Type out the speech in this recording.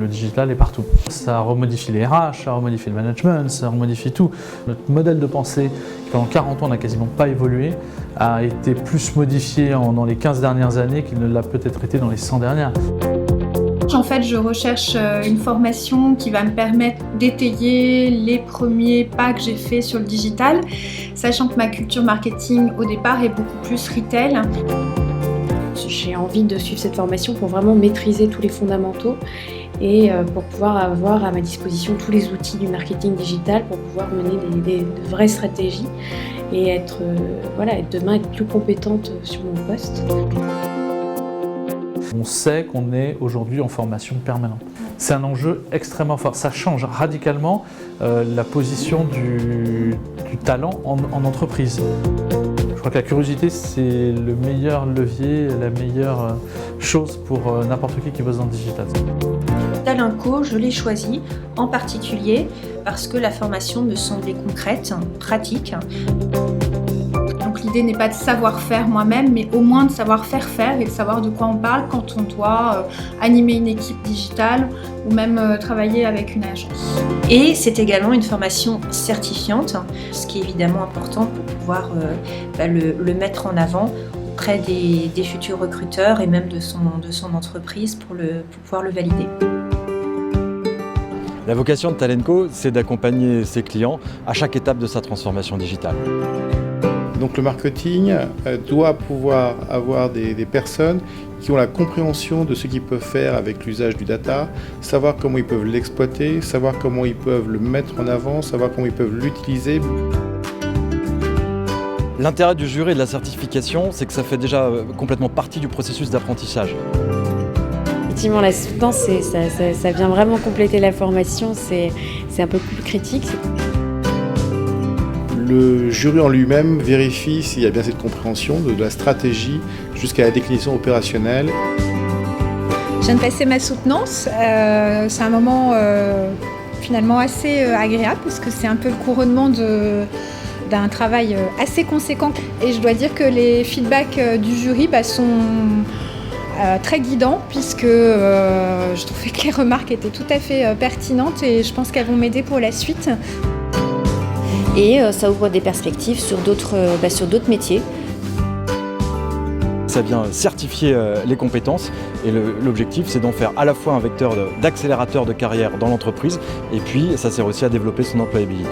Le digital est partout. Ça remodifie les RH, ça remodifie le management, ça remodifie tout. Notre modèle de pensée, qui pendant 40 ans n'a quasiment pas évolué, a été plus modifié dans les 15 dernières années qu'il ne l'a peut-être été dans les 100 dernières. En fait, je recherche une formation qui va me permettre d'étayer les premiers pas que j'ai faits sur le digital, sachant que ma culture marketing au départ est beaucoup plus retail. J'ai envie de suivre cette formation pour vraiment maîtriser tous les fondamentaux et pour pouvoir avoir à ma disposition tous les outils du marketing digital pour pouvoir mener de vraies stratégies et être demain être plus compétente sur mon poste. On sait qu'on est aujourd'hui en formation permanente. C'est un enjeu extrêmement fort. Ça change radicalement la position du talent en entreprise. Je crois que la curiosité, c'est le meilleur levier, la meilleure chose pour n'importe qui bosse dans le digital. Talenco, je l'ai choisi en particulier parce que la formation me semblait concrète, pratique. Donc l'idée n'est pas de savoir faire moi-même, mais au moins de savoir faire et de savoir de quoi on parle quand on doit animer une équipe digitale ou même travailler avec une agence. Et c'est également une formation certifiante, ce qui est évidemment important pour pouvoir le mettre en avant auprès des futurs recruteurs et même de son entreprise pour pouvoir le valider. La vocation de Talenco, c'est d'accompagner ses clients à chaque étape de sa transformation digitale. Donc le marketing doit pouvoir avoir des personnes qui ont la compréhension de ce qu'ils peuvent faire avec l'usage du data, savoir comment ils peuvent l'exploiter, savoir comment ils peuvent le mettre en avant, savoir comment ils peuvent l'utiliser. L'intérêt du jury et de la certification, c'est que ça fait déjà complètement partie du processus d'apprentissage. Effectivement, la soutenance, ça vient vraiment compléter la formation, c'est un peu plus critique. Le jury en lui-même vérifie s'il y a bien cette compréhension de la stratégie jusqu'à la déclinaison opérationnelle. Je viens de passer ma soutenance. C'est un moment finalement assez agréable parce que c'est un peu le couronnement d'un travail assez conséquent. Et je dois dire que les feedbacks du jury sont très guidants puisque je trouvais que les remarques étaient tout à fait pertinentes et je pense qu'elles vont m'aider pour la suite. Et ça ouvre des perspectives sur d'autres métiers. Ça vient certifier les compétences et l'objectif c'est d'en faire à la fois un vecteur d'accélérateur de carrière dans l'entreprise et puis ça sert aussi à développer son employabilité.